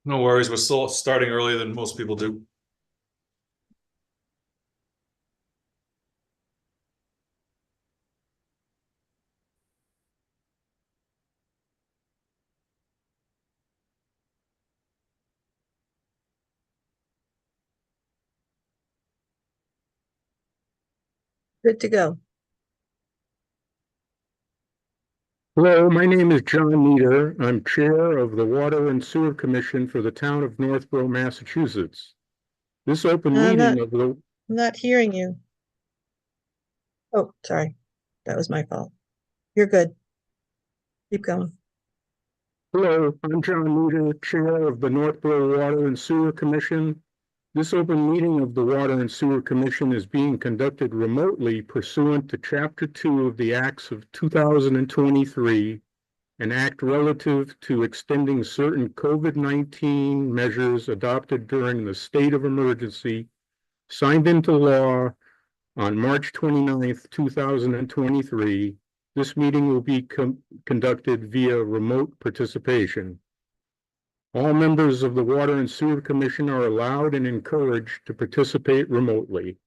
No worries. We're still starting earlier than most people do. Good to go. Hello, my name is John Nieder. I'm Chair of the Water and Sewer Commission for the town of Northborough, Massachusetts. This open I'm meeting not, of the I'm not hearing you. Oh, sorry. That was my fault. You're good. Keep going. Hello, I'm John Nieder, Chair of the Northborough Water and Sewer Commission. This open meeting of the Water and Sewer Commission is being conducted remotely pursuant to Chapter 2 of the Acts of 2023, an act relative to extending certain COVID-19 measures adopted during the state of emergency, signed into law on March 29th, 2023. This meeting will be conducted via remote participation. All members of the Water and Sewer Commission are allowed and encouraged to participate remotely.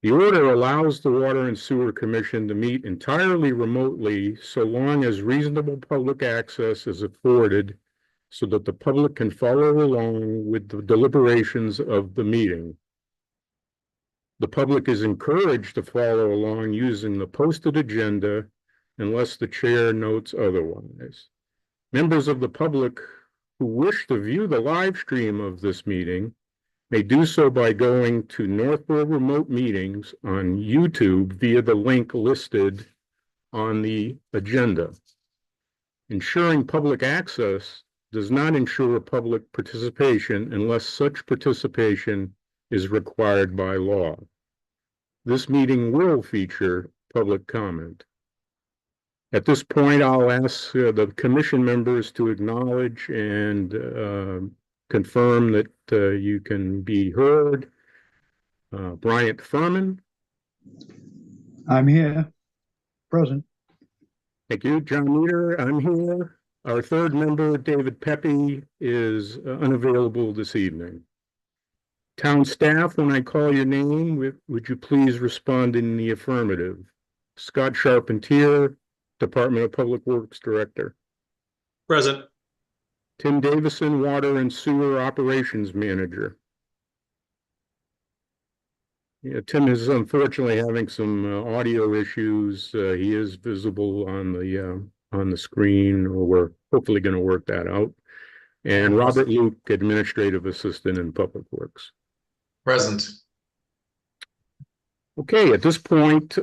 The order allows the Water and Sewer Commission to meet entirely remotely so long as reasonable public access is afforded so that the public can follow along with the deliberations of the meeting. The public is encouraged to follow along using the posted agenda unless the chair notes otherwise. Members of the public who wish to view the live stream of this meeting may do so by going to Northborough Remote Meetings on YouTube via the link listed on the agenda. Ensuring public access does not ensure public participation unless such participation is required by law. This meeting will feature public comment. At this point, I'll ask the commission members to acknowledge and confirm that you can be heard. Bryant Furman. I'm here, present. Thank you. John Nieder, I'm here. Our third member, David Pepe, is unavailable this evening. Town staff, when I call your name, would you please respond in the affirmative? Scott Charpentier, Department of Public Works Director. Present. Tim Davison, Water and Sewer Operations Manager. Yeah, Tim is unfortunately having some audio issues. He is visible on the screen, or we're hopefully going to work that out. And Robert Luke, Administrative Assistant in Public Works. Present. Okay, at this point,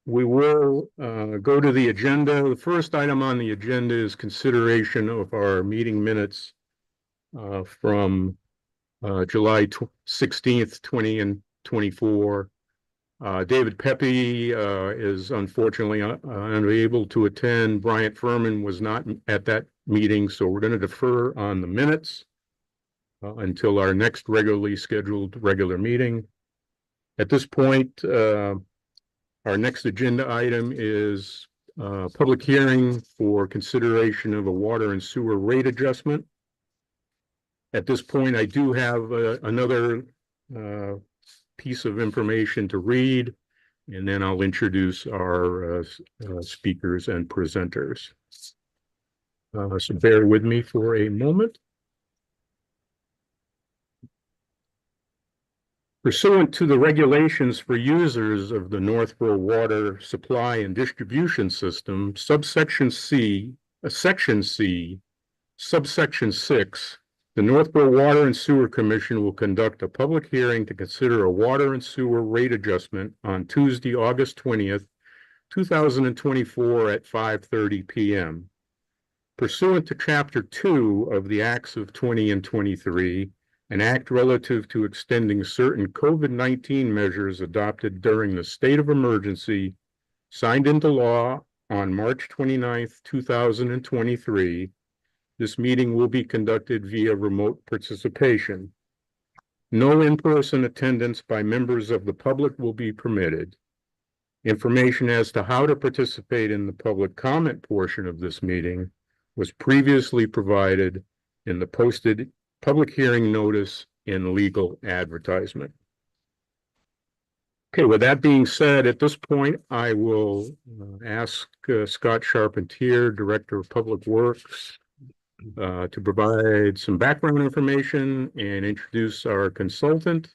we will go to the agenda. The first item on the agenda is consideration of our meeting minutes from July 16th, 2024. David Pepe is unfortunately unable to attend. Bryant Furman was not at that meeting, so we're going to defer on the minutes until our next regularly scheduled regular meeting. At this point, our next agenda item is public hearing for consideration of a water and sewer rate adjustment. At this point, I do have another piece of information to read, and then I'll introduce our speakers and presenters. So bear with me for a moment. Pursuant to the regulations for users of the Northborough Water Supply and Distribution System, subsection C, section C, subsection 6, the Northborough Water and Sewer Commission will conduct a public hearing to consider a water and sewer rate adjustment on Tuesday, August 20th, 2024 at 5:30 p.m. Pursuant to Chapter 2 of the Acts of 20 and 23, an act relative to extending certain COVID-19 measures adopted during the state of emergency, signed into law on March 29th, 2023. This meeting will be conducted via remote participation. No in-person attendance by members of the public will be permitted. Information as to how to participate in the public comment portion of this meeting was previously provided in the posted public hearing notice and legal advertisement. Okay, with that being said, at this point, I will ask Scott Charpentier, Director of Public Works, to provide some background information and introduce our consultant.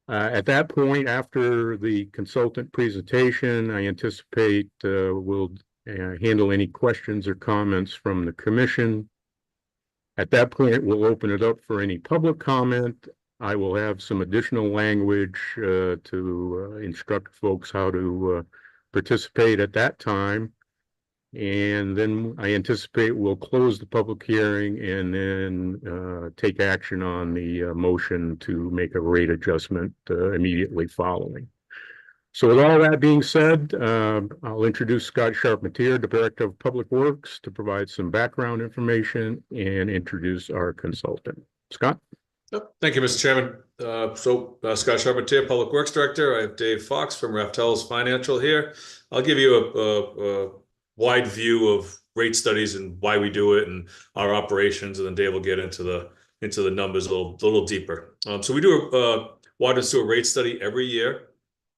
At that point, after the consultant presentation, I anticipate we'll handle any questions or comments from the commission. At that point, we'll open it up for any public comment. I will have some additional language to instruct folks how to participate at that time. And then I anticipate we'll close the public hearing and then take action on the motion to make a rate adjustment immediately following. So with all that being said, I'll introduce Scott Charpentier, Director of Public Works, to provide some background information and introduce our consultant. Scott? Yep. Thank you, Mr. Chairman. Scott Charpentier, Public Works Director. I have Dave Fox from Raftellus Financial here. I'll give you a wide view of rate studies and why we do it and our operations, and then Dave will get into the numbers a little deeper. So we do a water and sewer rate study every year.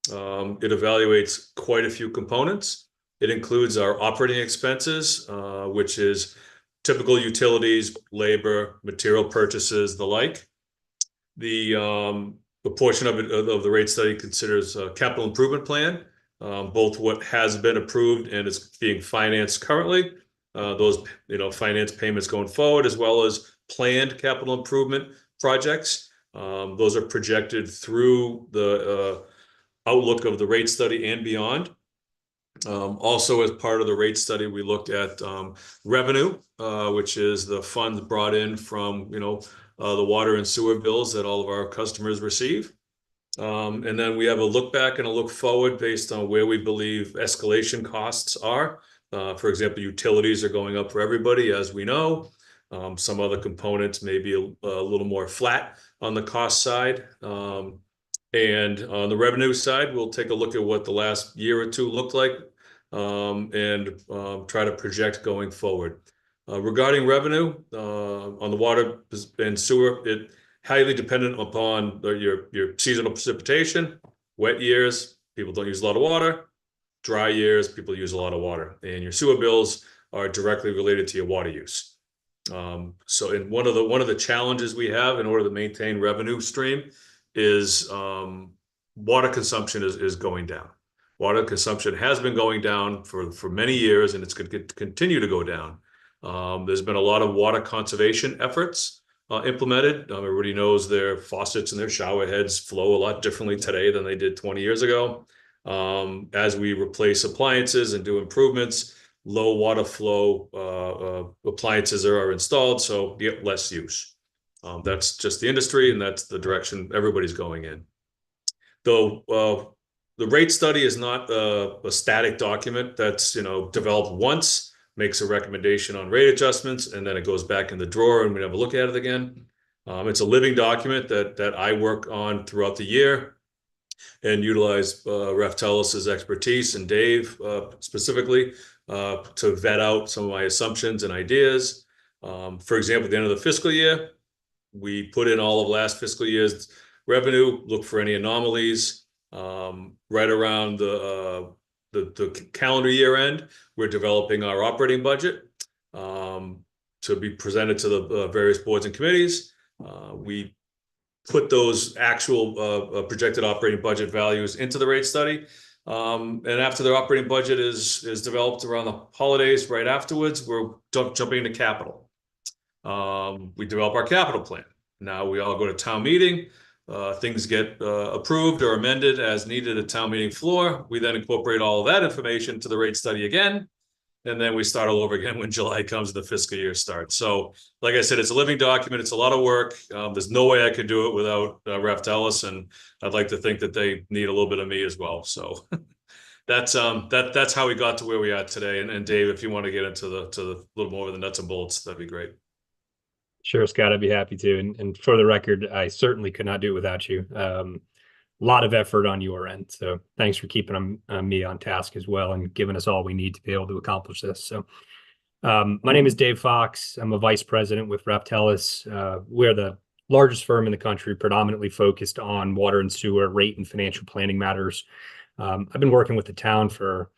It evaluates quite a few components. It includes our operating expenses, which is typical utilities, labor, material purchases, the like. The portion of the rate study considers a capital improvement plan, both what has been approved and is being financed currently, those finance payments going forward, as well as planned capital improvement projects. Those are projected through the outlook of the rate study and beyond. Also, as part of the rate study, we looked at revenue, which is the funds brought in from the water and sewer bills that all of our customers receive. And then we have a look back and a look forward based on where we believe escalation costs are. For example, utilities are going up for everybody, as we know. Some other components may be a little more flat on the cost side. And on the revenue side, we'll take a look at what the last year or two looked like and try to project going forward. Regarding revenue, on the water and sewer, it highly dependent upon your seasonal precipitation. Wet years, people don't use a lot of water. Dry years, people use a lot of water. And your sewer bills are directly related to your water use. So in one of the challenges we have in order to maintain revenue stream is water consumption is going down. Water consumption has been going down for many years, and it's going to continue to go down. There's been a lot of water conservation efforts implemented. Everybody knows their faucets and their shower heads flow a lot differently today than they did 20 years ago. As we replace appliances and do improvements, low water flow appliances are installed, so you get less use. That's just the industry, and that's the direction everybody's going in. Though the rate study is not a static document that's developed once, makes a recommendation on rate adjustments, and then it goes back in the drawer and we have a look at it again. It's a living document that I work on throughout the year and utilize Raftellus' expertise and Dave specifically to vet out some of my assumptions and ideas. For example, at the end of the fiscal year, we put in all of last fiscal year's revenue, look for any anomalies. Right around the calendar year end, we're developing our operating budget to be presented to the various boards and committees. We put those actual projected operating budget values into the rate study. And after the operating budget is developed around the holidays, right afterwards, we're jumping into capital. We develop our capital plan. Now we all go to town meeting. Things get approved or amended as needed at town meeting floor. We then incorporate all of that information to the rate study again. And then we start all over again when July comes and the fiscal year starts. So like I said, it's a living document. It's a lot of work. There's no way I could do it without Raftellus, and I'd like to think that they need a little bit of me as well. So that's how we got to where we are today. And Dave, if you want to get into the little more of the nuts and bolts, that'd be great. Sure, Scott, I'd be happy to. And for the record, I certainly could not do it without you. A lot of effort on your end. So thanks for keeping me on task as well and giving us all we need to be able to accomplish this. So My name is Dave Fox. I'm a vice president with Raftellus. We're the largest firm in the country, predominantly focused on water and sewer, rate and financial planning matters. I've been working with the town for,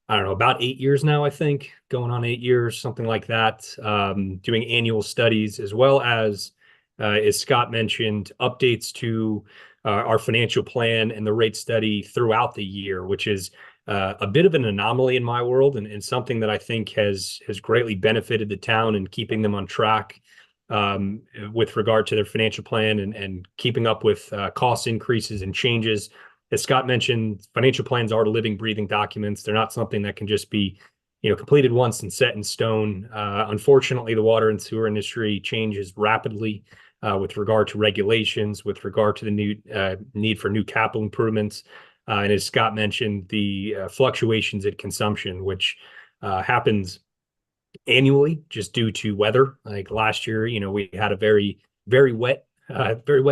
I don't know, about 8 years now, I think, going on 8 years, something like that, doing annual studies, as well as Scott mentioned, updates to our financial plan and the rate study throughout the year, which is a bit of an anomaly in my world, and something that I think has greatly benefited the town in keeping them on track with regard to their financial plan and keeping up with cost increases and changes. As Scott mentioned, financial plans are living, breathing documents. They're not something that can just be, completed once and set in stone. Unfortunately, the water and sewer industry changes rapidly with regard to regulations, with regard to the new need for new capital improvements. And as Scott mentioned, the fluctuations in consumption, which happens annually just due to weather. Like last year, we had a very, very wet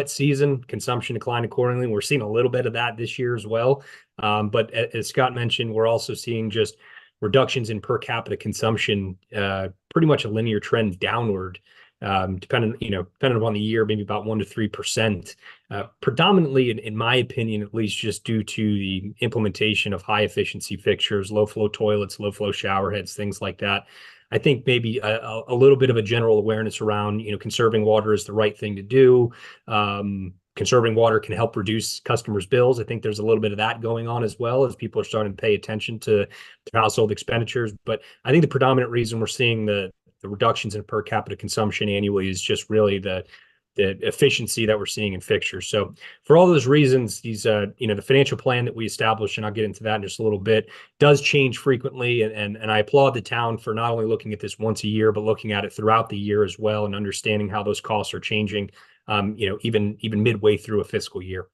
season. Consumption declined accordingly. We're seeing a little bit of that this year as well. But as Scott mentioned, we're also seeing just reductions in per capita consumption, pretty much a linear trend downward, depending upon the year, maybe about 1 to 3%. Predominantly, in my opinion, at least, just due to the implementation of high efficiency fixtures, low flow toilets, low flow shower heads, things like that. I think maybe a little bit of a general awareness around, conserving water is the right thing to do. Conserving water can help reduce customers' bills. I think there's a little bit of that going on as well as people are starting to pay attention to household expenditures. But I think the predominant reason we're seeing the reductions in per capita consumption annually is just really the efficiency that we're seeing in fixtures. So for all those reasons, these, the financial plan that we established, and I'll get into that in just a little bit, does change frequently. And I applaud the town for not only looking at this once a year, but looking at it throughout the year as well, and understanding how those costs are changing, even midway through a fiscal year.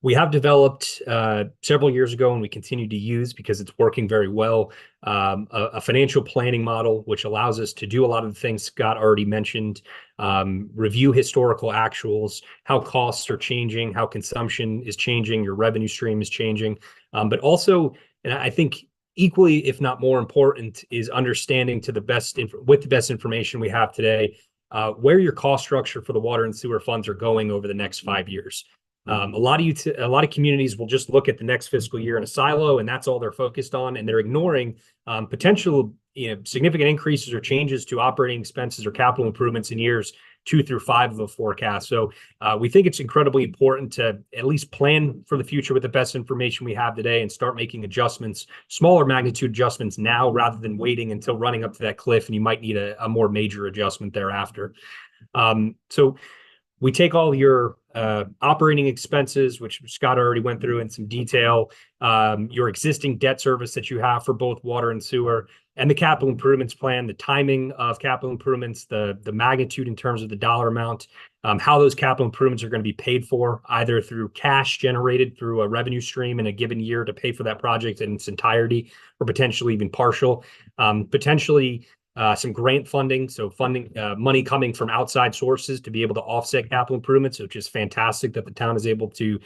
We have developed several years ago, and we continue to use, because it's working very well, a financial planning model, which allows us to do a lot of the things Scott already mentioned, review historical actuals, how costs are changing, how consumption is changing, your revenue stream is changing. But also, and I think equally, if not more important, is understanding with the best information we have today, where your cost structure for the water and sewer funds are going over the next 5 years. A lot of communities will just look at the next fiscal year in a silo, and that's all they're focused on, and they're ignoring potential significant increases or changes to operating expenses or capital improvements in years 2 through 5 of a forecast. So we think it's incredibly important to at least plan for the future with the best information we have today and start making adjustments, smaller magnitude adjustments now, rather than waiting until running up to that cliff and you might need a more major adjustment thereafter. So we take all your operating expenses, which Scott already went through in some detail, your existing debt service that you have for both water and sewer, and the capital improvements plan, the timing of capital improvements, the magnitude in terms of the dollar amount, how those capital improvements are going to be paid for, either through cash generated through a revenue stream in a given year to pay for that project in its entirety, or potentially even partial, potentially some grant funding, so money coming from outside sources to be able to offset capital improvements, which is fantastic that the town is able to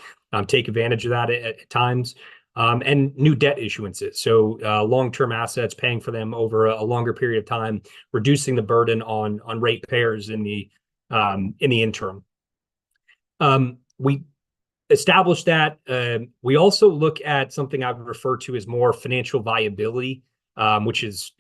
take advantage of that at times, and new debt issuances. So long-term assets, paying for them over a longer period of time, reducing the burden on ratepayers in the interim. We established that. We also look at something I would refer to as more financial viability, which is,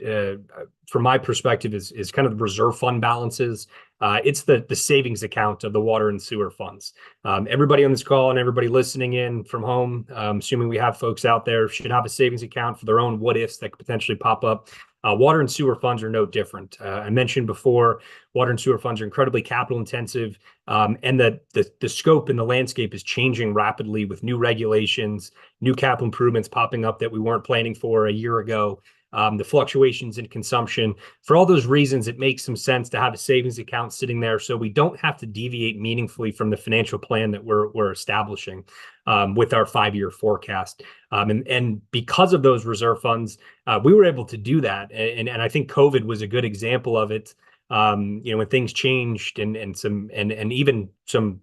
from my perspective, is kind of the reserve fund balances. It's the savings account of the water and sewer funds. Everybody on this call and everybody listening in from home, assuming we have folks out there, should have a savings account for their own what ifs that could potentially pop up. Water and sewer funds are no different. I mentioned before, water and sewer funds are incredibly capital intensive, and the scope and the landscape is changing rapidly with new regulations, new capital improvements popping up that we weren't planning for a year ago. The fluctuations in consumption. For all those reasons, it makes some sense to have a savings account sitting there so we don't have to deviate meaningfully from the financial plan that we're establishing with our 5-year forecast. And because of those reserve funds, we were able to do that. And I think COVID was a good example of it. When things changed and even some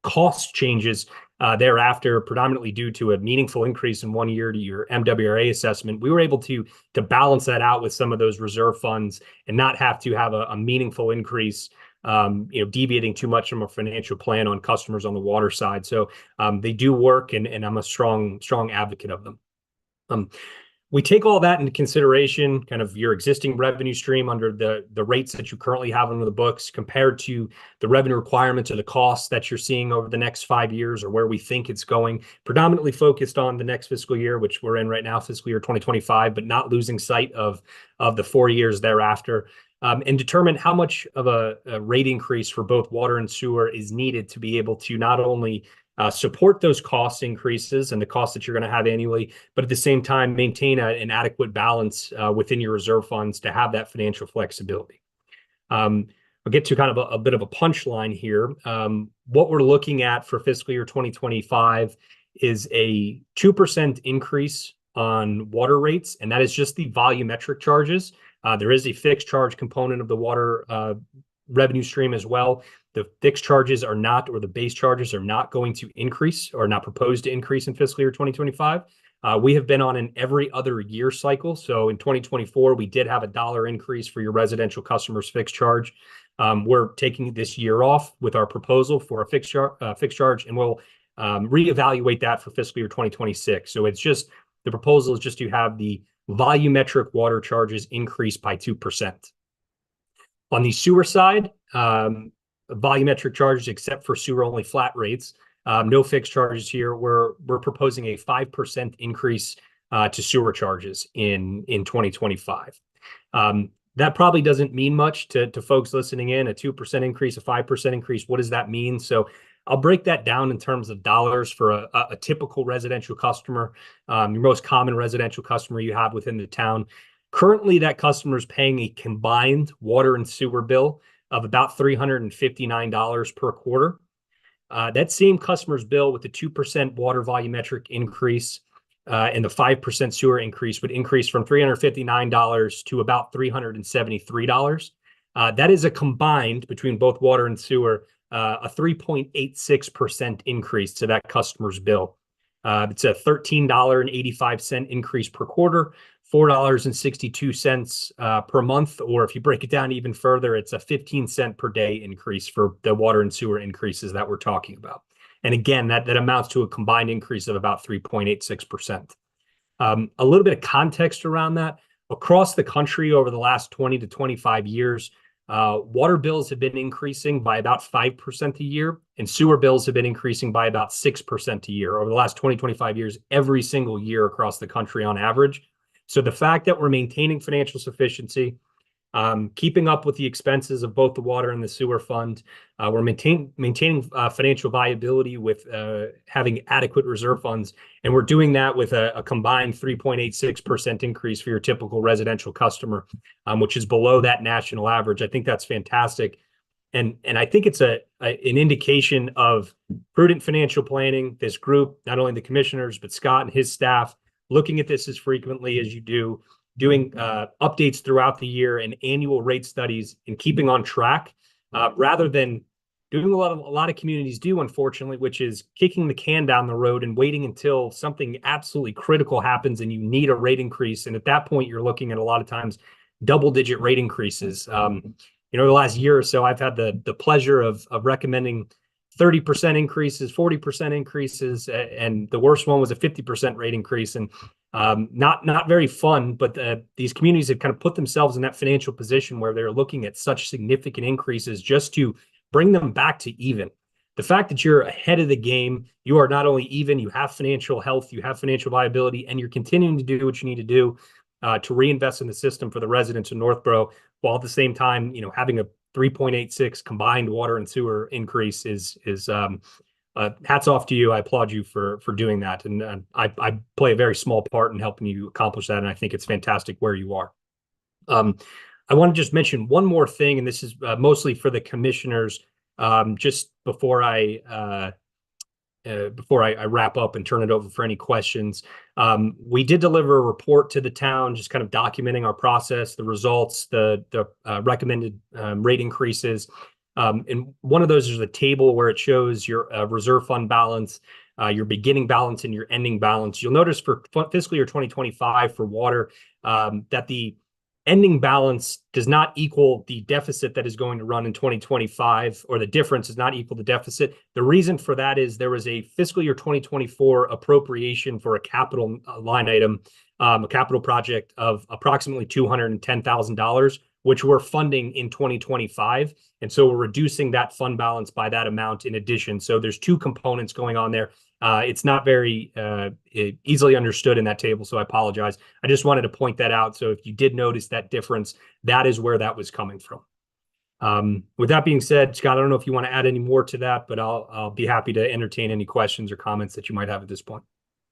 cost changes thereafter, predominantly due to a meaningful increase in 1 year to your MWRA assessment, we were able to balance that out with some of those reserve funds and not have to have a meaningful increase, deviating too much from a financial plan on customers on the water side. So they do work, and I'm a strong advocate of them. We take all that into consideration, kind of your existing revenue stream under the rates that you currently have under the books compared to the revenue requirements or the costs that you're seeing over the next 5 years, or where we think it's going, predominantly focused on the next fiscal year, which we're in right now, fiscal year 2025, but not losing sight of the 4 years thereafter, and determine how much of a rate increase for both water and sewer is needed to be able to not only support those cost increases and the costs that you're going to have annually, but at the same time maintain an adequate balance within your reserve funds to have that financial flexibility. I'll get to kind of a bit of a punchline here. What we're looking at for fiscal year 2025 is a 2% increase on water rates, and that is just the volumetric charges. There is a fixed charge component of the water revenue stream as well. The fixed charges are not, or the base charges are not going to increase, or not proposed to increase in fiscal year 2025. We have been on an every other year cycle. So in 2024, we did have a $1 increase for your residential customers fixed charge. We're taking this year off with our proposal for a fixed charge, and we'll reevaluate that for fiscal year 2026. So it's just, the proposal is just to have the volumetric water charges increase by 2%. On the sewer side, volumetric charges, except for sewer only flat rates, no fixed charges here. We're proposing a 5% increase to sewer charges in 2025. That probably doesn't mean much to folks listening in. A 2% increase, a 5% increase, what does that mean? So I'll break that down in terms of dollars for a typical residential customer, your most common residential customer you have within the town. Currently, that customer is paying a combined water and sewer bill of about $359 per quarter. That same customer's bill with the 2% water volumetric increase and the 5% sewer increase would increase from $359 to about $373. That is a combined, between both water and sewer, a 3.86% increase to that customer's bill. It's a $13.85 increase per quarter, $4.62 per month, or if you break it down even further, it's a 15-cent per day increase for the water and sewer increases that we're talking about. And again, that amounts to a combined increase of about 3.86%. A little bit of context around that. Across the country over the last 20 to 25 years, water bills have been increasing by about 5% a year, and sewer bills have been increasing by about 6% a year over the last 20, 25 years, every single year across the country on average. So the fact that we're maintaining financial sufficiency, keeping up with the expenses of both the water and the sewer fund, we're maintaining financial viability with having adequate reserve funds, and we're doing that with a combined 3.86% increase for your typical residential customer, which is below that national average. I think that's fantastic. And I think it's an indication of prudent financial planning. This group, not only the commissioners, but Scott and his staff, looking at this as frequently as you do, doing updates throughout the year and annual rate studies, and keeping on track, rather than doing a lot of communities do, unfortunately, which is kicking the can down the road and waiting until something absolutely critical happens and you need a rate increase. And at that point, you're looking at a lot of times double-digit rate increases. The last year or so, I've had the pleasure of recommending 30% increases, 40% increases, and the worst one was a 50% rate increase. And not very fun, but these communities have kind of put themselves in that financial position where they're looking at such significant increases just to bring them back to even. The fact that you're ahead of the game, you are not only even, you have financial health, you have financial viability, and you're continuing to do what you need to do to reinvest in the system for the residents of Northborough, while at the same time, having a 3.86 combined water and sewer increase is hats off to you. I applaud you for doing that. And I play a very small part in helping you accomplish that. And I think it's fantastic where you are. I want to just mention one more thing, and this is mostly for the commissioners, just before I wrap up and turn it over for any questions. We did deliver a report to the town, just kind of documenting our process, the results, the recommended rate increases. And one of those is a table where it shows your reserve fund balance, your beginning balance and your ending balance. You'll notice for fiscal year 2025 for water that the ending balance does not equal the deficit that is going to run in 2025, or the difference does not equal the deficit. The reason for that is there was a fiscal year 2024 appropriation for a capital line item, a capital project of approximately $210,000, which we're funding in 2025. And so we're reducing that fund balance by that amount in addition. So there's two components going on there. It's not very easily understood in that table, so I apologize. I just wanted to point that out. So if you did notice that difference, that is where that was coming from. With that being said, Scott, I don't know if you want to add any more to that, but I'll be happy to entertain any questions or comments that you might have at this point.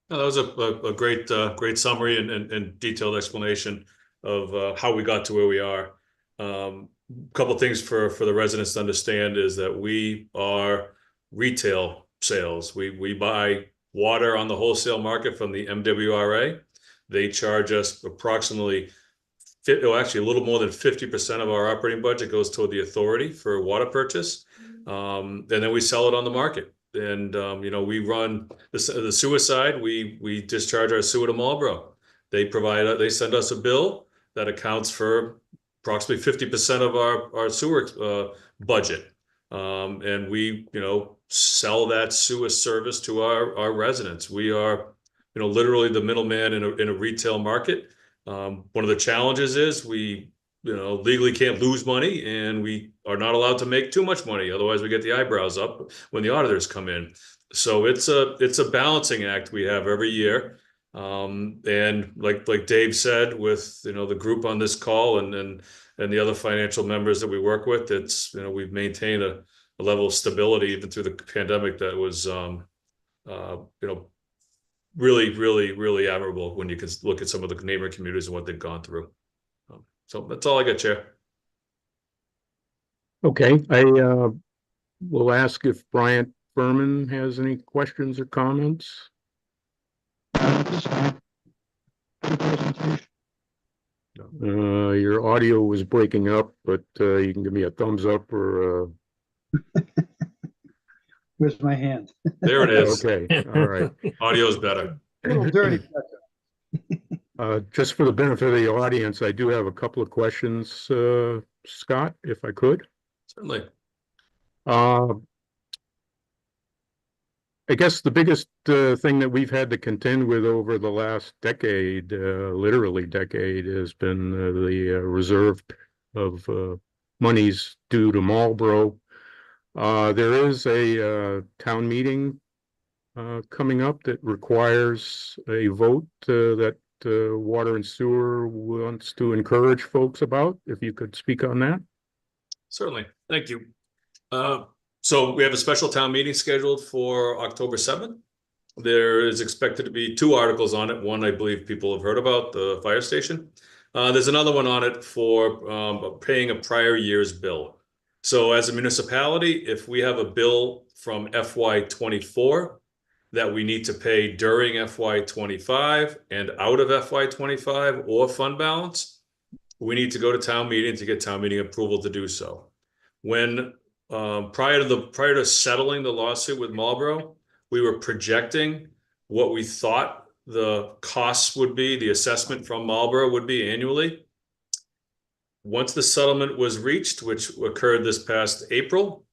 No, that was a great summary and detailed explanation of how we got to where we are. Couple things for the residents to understand is that we are retail sales. We buy water on the wholesale market from the MWRA. They charge us approximately, actually a little more than 50% of our operating budget goes toward the authority for water purchase. And then we sell it on the market. And, we run the sewer side. We discharge our sewer to Marlboro. They send us a bill that accounts for approximately 50% of our sewer budget. And we, sell that sewer service to our residents. We are, literally the middleman in a retail market. One of the challenges is we, legally can't lose money, and we are not allowed to make too much money. Otherwise we get the eyebrows up when the auditors come in. So it's a balancing act we have every year. And like Dave said, with, the group on this call and the other financial members that we work with, it's, we've maintained a level of stability even through the pandemic that was, really admirable when you can look at some of the neighboring communities and what they've gone through. So that's all I got, Chair. Okay, I will ask if Bryant Furman has any questions or comments. This time, good presentation. Your audio was breaking up, but you can give me a thumbs up or Where's my hand? There it is. okay, all right. Audio's better. A little dirty. Just for the benefit of the audience, I do have a couple of questions, Scott, if I could. Certainly. I guess the biggest thing that we've had to contend with over the last decade, literally decade, has been the reserve of monies due to Marlboro. There is a town meeting coming up that requires a vote that Water and Sewer wants to encourage folks about. If you could speak on that. Certainly. Thank you. So we have a special town meeting scheduled for October 7th. There is expected to be 2 articles on it. One, I believe people have heard about, the fire station. There's another one on it for paying a prior year's bill. So as a municipality, if we have a bill from FY24 that we need to pay during FY25 and out of FY25 or fund balance, we need to go to town meeting to get town meeting approval to do so. When prior to settling the lawsuit with Marlboro, we were projecting what we thought the costs would be, the assessment from Marlboro would be annually. Once the settlement was reached, which occurred this past April,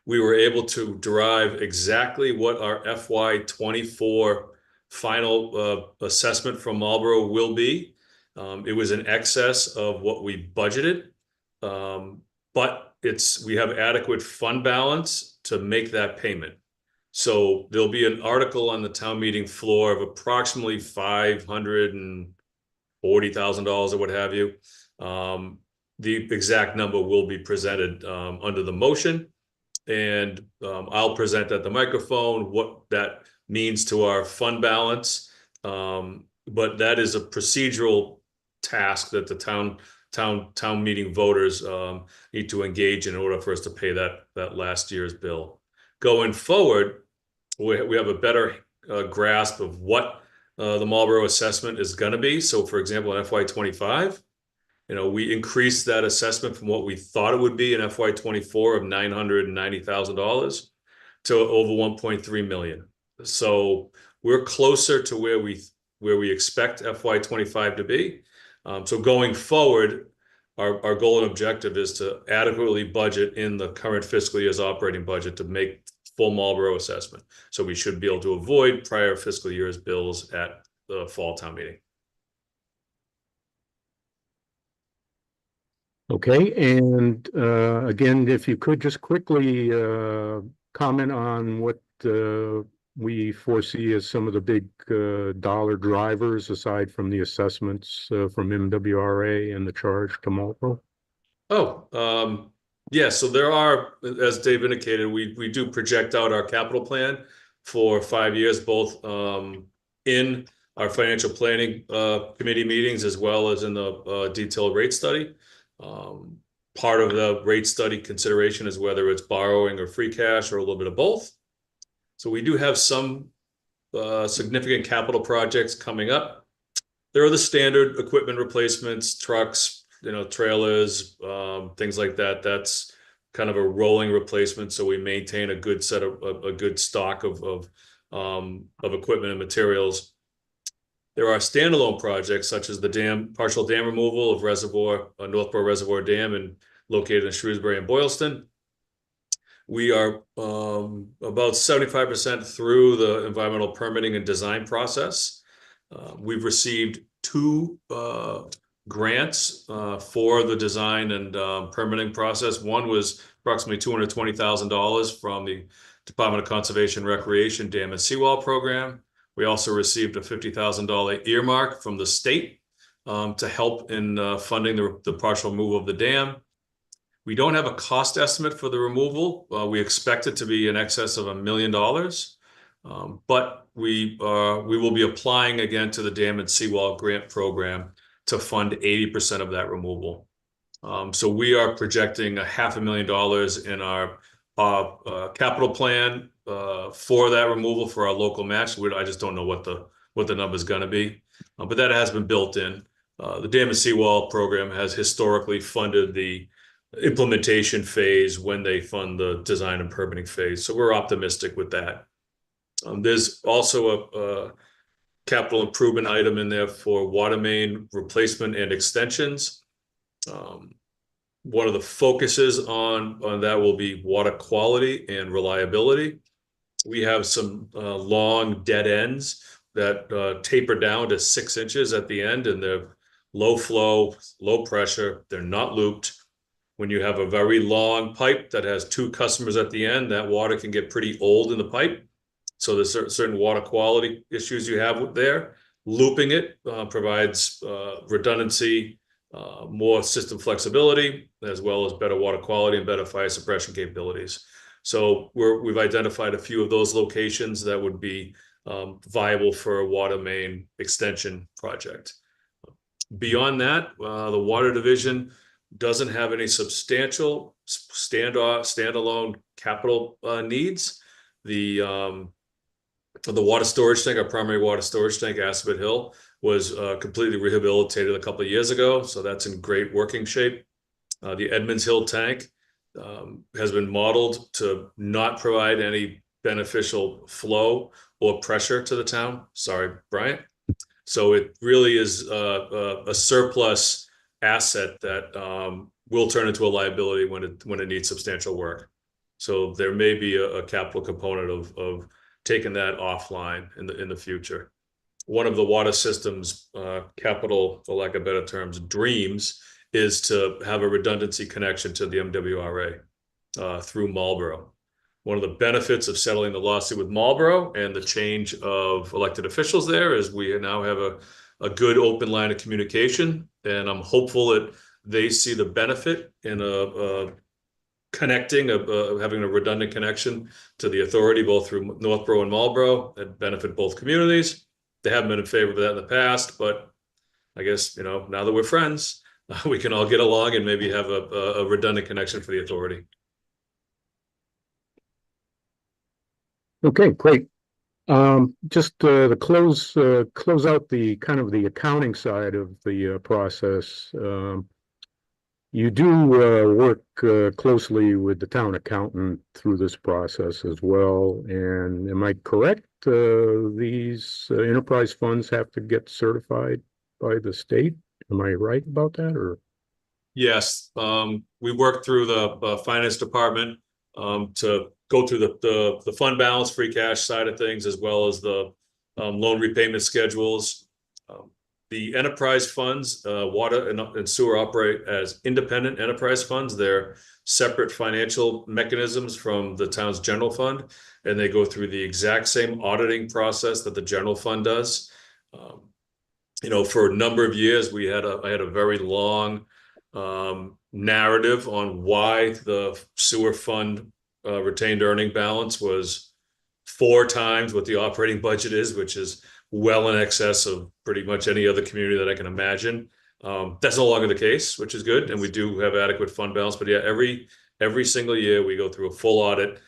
we were able to derive exactly what our FY24 final assessment from Marlboro will be. It was in excess of what we budgeted, but we have adequate fund balance to make that payment. So there'll be an article on the town meeting floor of approximately $540,000 or what have you. The exact number will be presented under the motion, and I'll present at the microphone what that means to our fund balance. But that is a procedural task that the town meeting voters need to engage in order for us to pay that last year's bill. Going forward, we have a better grasp of what the Marlboro assessment is going to be. So, for example, in FY25, we increased that assessment from what we thought it would be in FY24 of $990,000 to over $1.3 million. So we're closer to where we expect FY25 to be. So going forward, our goal and objective is to adequately budget in the current fiscal year's operating budget to make full Marlboro assessment. So we should be able to avoid prior fiscal year's bills at the fall town meeting. Okay, and again, if you could just quickly comment on what we foresee as some of the big dollar drivers aside from the assessments from MWRA and the charge to Marlboro. Yeah, so there are, as Dave indicated, we do project out our capital plan for 5 years, both in our financial planning committee meetings as well as in the detailed rate study. Part of the rate study consideration is whether it's borrowing or free cash or a little bit of both. So we do have some significant capital projects coming up. There are the standard equipment replacements, trucks, trailers, things like that. That's kind of a rolling replacement. So we maintain a good set of a good stock of equipment and materials. There are standalone projects such as the partial dam removal of Northborough Reservoir Dam and located in Shrewsbury and Boylston. We are about 75% through the environmental permitting and design process. We've received 2 grants for the design and permitting process. One was approximately $220,000 from the Department of Conservation and Recreation Dam and Seawall Program. We also received a $50,000 earmark from the state to help in funding the partial removal of the dam. We don't have a cost estimate for the removal. We expect it to be in excess of $1 million, but we will be applying again to the Dam and Seawall Grant Program to fund 80% of that removal. So we are projecting $500,000 in our capital plan for that removal for our local match. I just don't know what the number is going to be, but that has been built in. The Dam and Seawall Program has historically funded the implementation phase when they fund the design and permitting phase. So we're optimistic with that. There's also a capital improvement item in there for water main replacement and extensions. One of the focuses on that will be water quality and reliability. We have some long dead ends that taper down to 6 inches at the end, and they're low flow, low pressure. They're not looped. When you have a very long pipe that has 2 customers at the end, that water can get pretty old in the pipe. So there's certain water quality issues you have there. Looping it provides redundancy, more system flexibility, as well as better water quality and better fire suppression capabilities. So we've identified a few of those locations that would be viable for a water main extension project. Beyond that, the water division doesn't have any substantial standalone capital needs. The water storage tank, our primary water storage tank, Assabet Hill, was completely rehabilitated a couple of years ago, so that's in great working shape. The Edmonds Hill tank has been modeled to not provide any beneficial flow or pressure to the town. Sorry, Bryant. So it really is a surplus asset that will turn into a liability when it needs substantial work. So there may be a capital component of taking that offline in the future. One of the water systems capital, for lack of better terms, dreams is to have a redundancy connection to the MWRA through Marlboro. One of the benefits of settling the lawsuit with Marlboro and the change of elected officials there is we now have a good open line of communication, and I'm hopeful that they see the benefit in having a redundant connection to the authority, both through Northborough and Marlboro, that benefit both communities. They haven't been in favor of that in the past, but I guess, now that we're friends, we can all get along and maybe have a redundant connection for the authority. Okay, great. Just to close out the kind of the accounting side of the process. You do work closely with the town accountant through this process as well. And am I correct? These enterprise funds have to get certified by the state. Am I right about that, or? Yes, we worked through the finance department to go through the fund balance, free cash side of things, as well as the loan repayment schedules. The enterprise funds, water and sewer operate as independent enterprise funds. They're separate financial mechanisms from the town's general fund, and they go through the exact same auditing process that the general fund does. You know, for a number of years, I had a very long narrative on why the sewer fund retained earning balance was 4 times what the operating budget is, which is well in excess of pretty much any other community that I can imagine. That's no longer the case, which is good, and we do have adequate fund balance. But yeah, every single year we go through a full audit.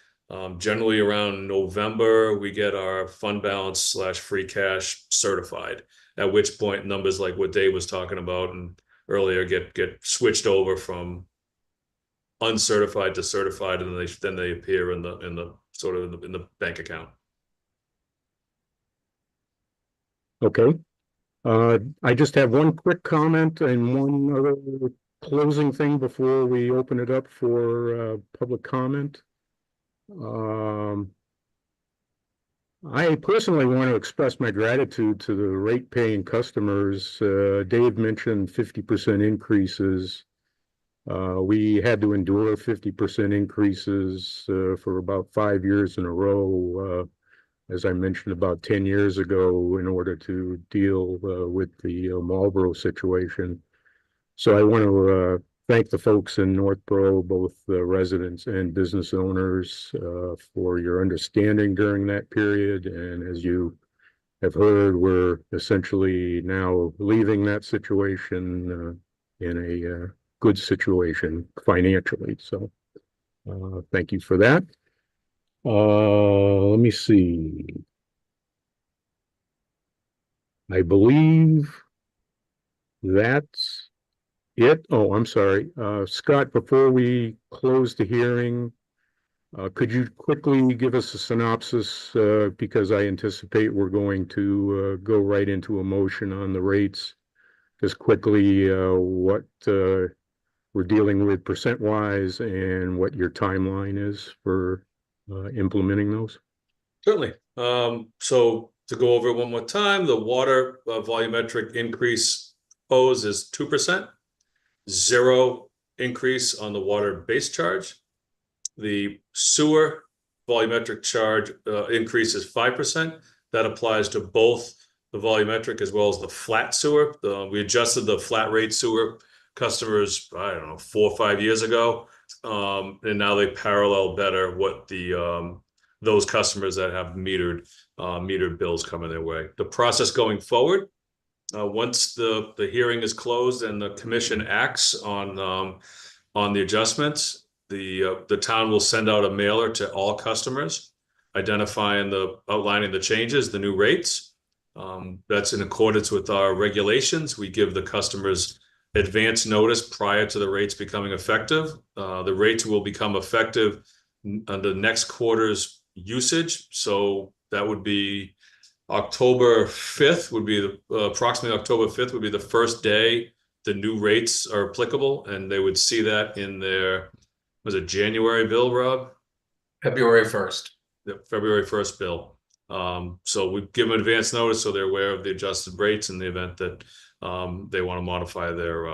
Generally around November, we get our fund balance / free cash certified, at which point numbers like what Dave was talking about and earlier get switched over from uncertified to certified, and then they appear in the sort of in the bank account. Okay. I just have one quick comment and one other closing thing before we open it up for public comment. I personally want to express my gratitude to the rate-paying customers. Dave mentioned 50% increases. We had to endure 50% increases for about 5 years in a row, as I mentioned about 10 years ago, in order to deal with the Marlboro situation. So I want to thank the folks in Northborough, both residents and business owners, for your understanding during that period. And as you have heard, we're essentially now leaving that situation in a good situation financially. So thank you for that. Let me see. I believe that's it. Oh, I'm sorry. Scott, before we close the hearing, could you quickly give us a synopsis, because I anticipate we're going to go right into a motion on the rates. Just quickly, what we're dealing with percent-wise and what your timeline is for implementing those? Certainly. So to go over it one more time, the water volumetric increase proposed is 2%, 0 increase on the water base charge. The sewer volumetric charge increase is 5%. That applies to both the volumetric as well as the flat sewer. We adjusted the flat rate sewer customers, I don't know, 4 or 5 years ago, and now they parallel better what the those customers that have metered bills coming their way. The process going forward, once the hearing is closed and the commission acts on the adjustments, the town will send out a mailer to all customers, outlining the changes, the new rates. That's in accordance with our regulations. We give the customers advance notice prior to the rates becoming effective. The rates will become effective under next quarter's usage. So that would be October 5th would be approximately October 5th would be the first day the new rates are applicable, and they would see that in their, was it January bill, Rob? February 1st. The February 1st bill. So we give them advance notice so they're aware of the adjusted rates in the event that they want to modify their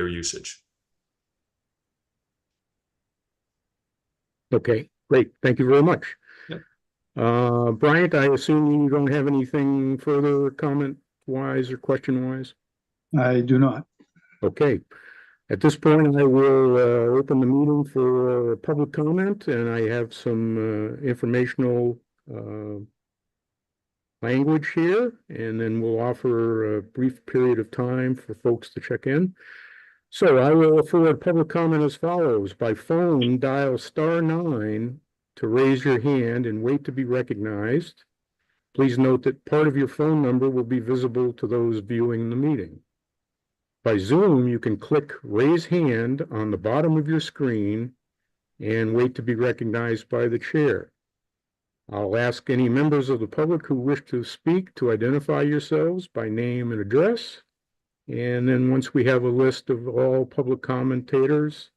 usage. Okay, great. Thank you very much. Yep. Bryant, I assume you don't have anything further comment-wise or question-wise? I do not. Okay. At this point, I will open the meeting for public comment, and I have some informational language here, and then we'll offer a brief period of time for folks to check in. So I will forward public comment as follows. By phone, dial *9 to raise your hand and wait to be recognized. Please note that part of your phone number will be visible to those viewing the meeting. By Zoom, you can click raise hand on the bottom of your screen and wait to be recognized by the chair. I'll ask any members of the public who wish to speak to identify yourselves by name and address. And then once we have a list of all public commentators,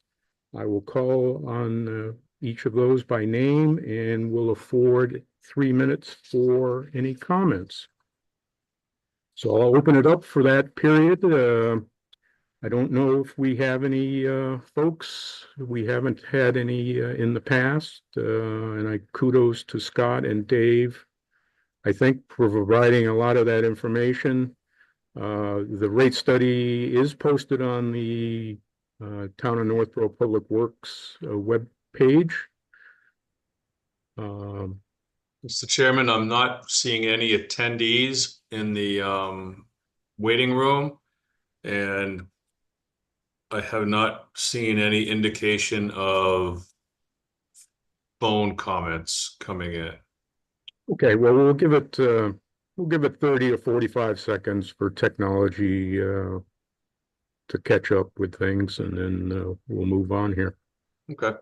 I will call on each of those by name and will afford 3 minutes for any comments. So I'll open it up for that period. I don't know if we have any folks. We haven't had any in the past. And I kudos to Scott and Dave, I think, for providing a lot of that information. The rate study is posted on the Town of Northborough Public Works web page. Mr. Chairman, I'm not seeing any attendees in the waiting room, and I have not seen any indication of phone comments coming in. Okay, well, we'll give it 30 to 45 seconds for technology to catch up with things, and then we'll move on here. Okay.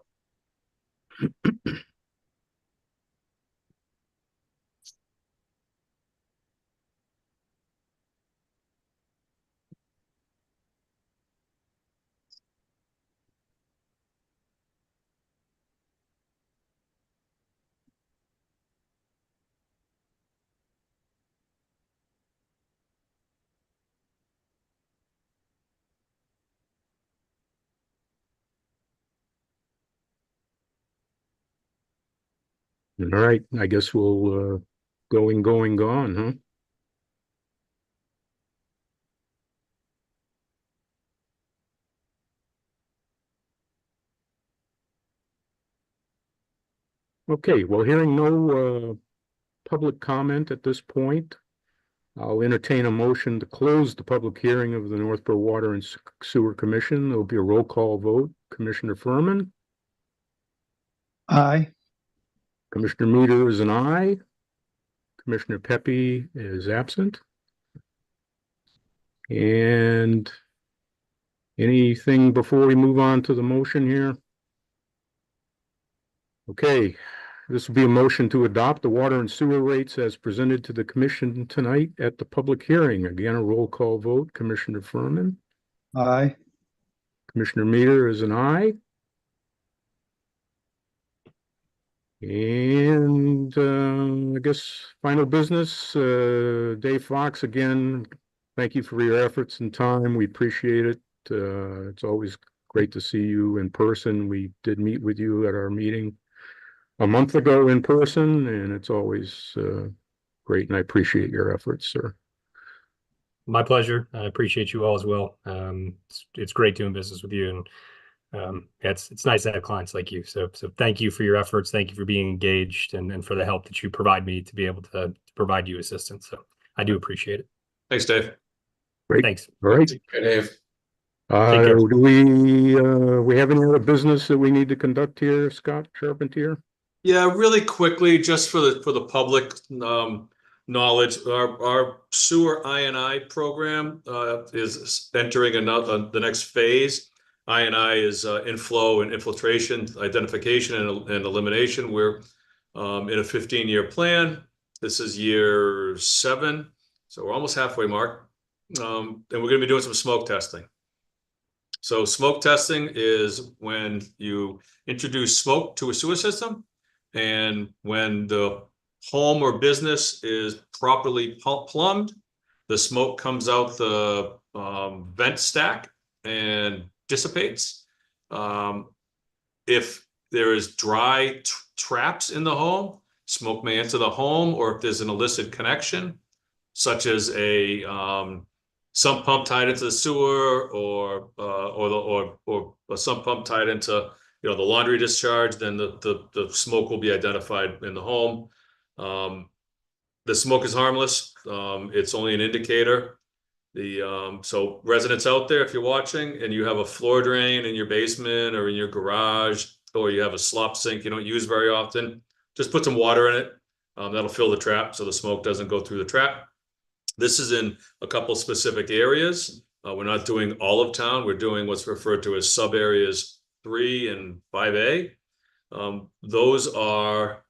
All right, I guess we'll going, gone, huh? Okay, well, hearing no public comment at this point, I'll entertain a motion to close the public hearing of the Northborough Water and Sewer Commission. There'll be a roll call vote. Commissioner Furman, Aye. Commissioner Meter is an aye. Commissioner Pepe is absent. And anything before we move on to the motion here? Okay, this will be a motion to adopt the water and sewer rates as presented to the commission tonight at the public hearing. Again, a roll call vote. Commissioner Furman, Aye. Commissioner Meter is an aye. And I guess final business, Dave Fox, again, thank you for your efforts and time. We appreciate it. It's always great to see you in person. We did meet with you at our meeting a month ago in person, and it's always great, and I appreciate your efforts, sir. My pleasure. I appreciate you all as well. It's great doing business with you, and it's nice to have clients like you. So thank you for your efforts. Thank you for being engaged and for the help that you provide me to be able to provide you assistance. So I do appreciate it. Thanks, Dave. Great. Thanks. All right. Okay, Dave. care. Do we have any other business that we need to conduct here, Scott Charpentier? Yeah, really quickly, just for the public knowledge, our sewer INI program is entering the next phase. INI is inflow and infiltration, identification and elimination. We're in a 15-year plan. This is year 7, so we're almost halfway mark. And we're going to be doing some smoke testing. So smoke testing is when you introduce smoke to a sewer system, and when the home or business is properly plumbed, the smoke comes out the vent stack and dissipates. If there is dry traps in the home, smoke may enter the home, or if there's an illicit connection, such as a sump pump tied into the sewer, or a sump pump tied into the laundry discharge, then the smoke will be identified in the home. The smoke is harmless. It's only an indicator. So residents out there, if you're watching and you have a floor drain in your basement or in your garage, or you have a slop sink you don't use very often, just put some water in it. That'll fill the trap so the smoke doesn't go through the trap. This is in a couple specific areas. We're not doing all of town. We're doing what's referred to as sub areas 3 and 5A. Those are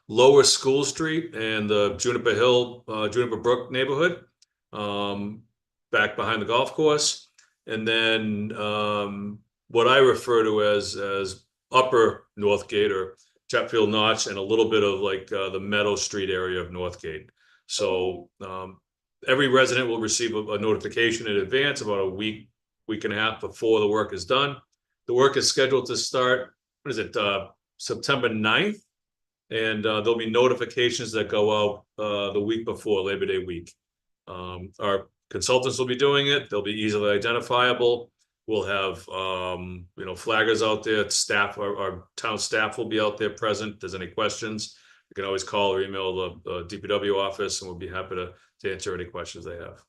Lower School Street and the Juniper Hill, Juniper Brook neighborhood, back behind the golf course. And then what I refer to as Upper Northgate or Chatfield Notch, and a little bit of like the Meadow Street area of Northgate. So every resident will receive a notification in advance, about a week and a half before the work is done. The work is scheduled to start, what is it, September 9th? And there'll be notifications that go out the week before Labor Day week. Our consultants will be doing it. They'll be easily identifiable. We'll have flaggers out there. Staff, our town staff will be out there present. If there's any questions, you can always call or email the DPW office, and we'll be happy to answer any questions they have.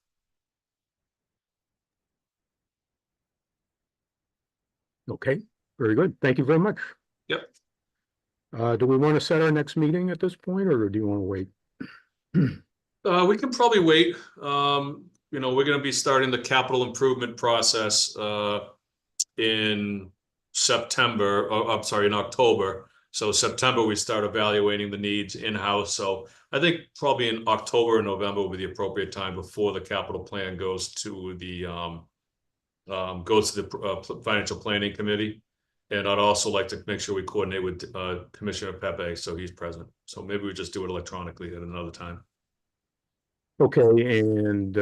Okay, very good. Thank you very much. Yep. Do we want to set our next meeting at this point, or do you want to wait? We can probably wait. We're going to be starting the capital improvement process in September, I'm sorry, in October. So September, we start evaluating the needs in-house. So I think probably in October and November will be the appropriate time before the capital plan goes to the financial planning committee. And I'd also like to make sure we coordinate with Commissioner Pepe, so he's present. So maybe we just do it electronically at another time. Okay, and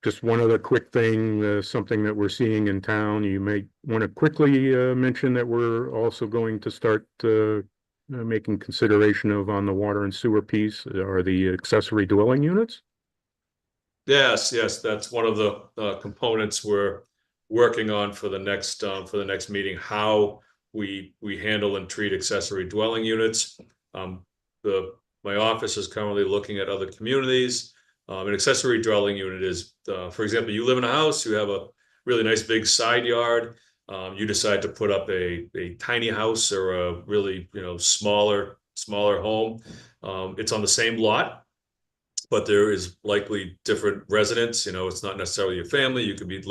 just one other quick thing, something that we're seeing in town. You may want to quickly mention that we're also going to start making consideration of on the water and sewer piece are the accessory dwelling units. Yes, that's one of the components we're working on for the next meeting. How we handle and treat accessory dwelling units. My office is currently looking at other communities. An accessory dwelling unit is, for example, you live in a house, you have a really nice big side yard. You decide to put up a tiny house or a really smaller home. It's on the same lot, but there is likely different residents. It's not necessarily your family. You could be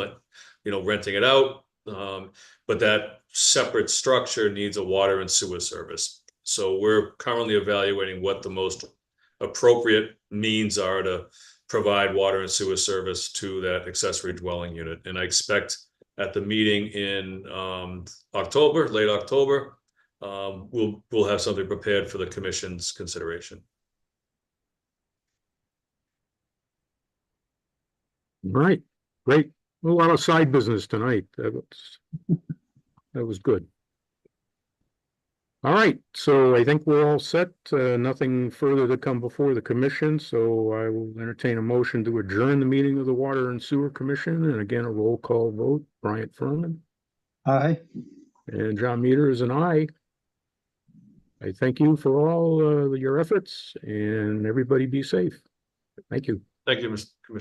renting it out, but that separate structure needs a water and sewer service. So we're currently evaluating what the most appropriate means are to provide water and sewer service to that accessory dwelling unit. And I expect at the meeting in October, late October, we'll have something prepared for the commission's consideration. All right, great. A lot of side business tonight. That was good. All right, so I think we're all set. Nothing further to come before the commission, so I will entertain a motion to adjourn the meeting of the Water and Sewer Commission. And again, a roll call vote. Bryant Furman. Aye. And John Meter is an aye. I thank you for all your efforts, and everybody be safe. Thank you. Thank you, Mr. Commissioner.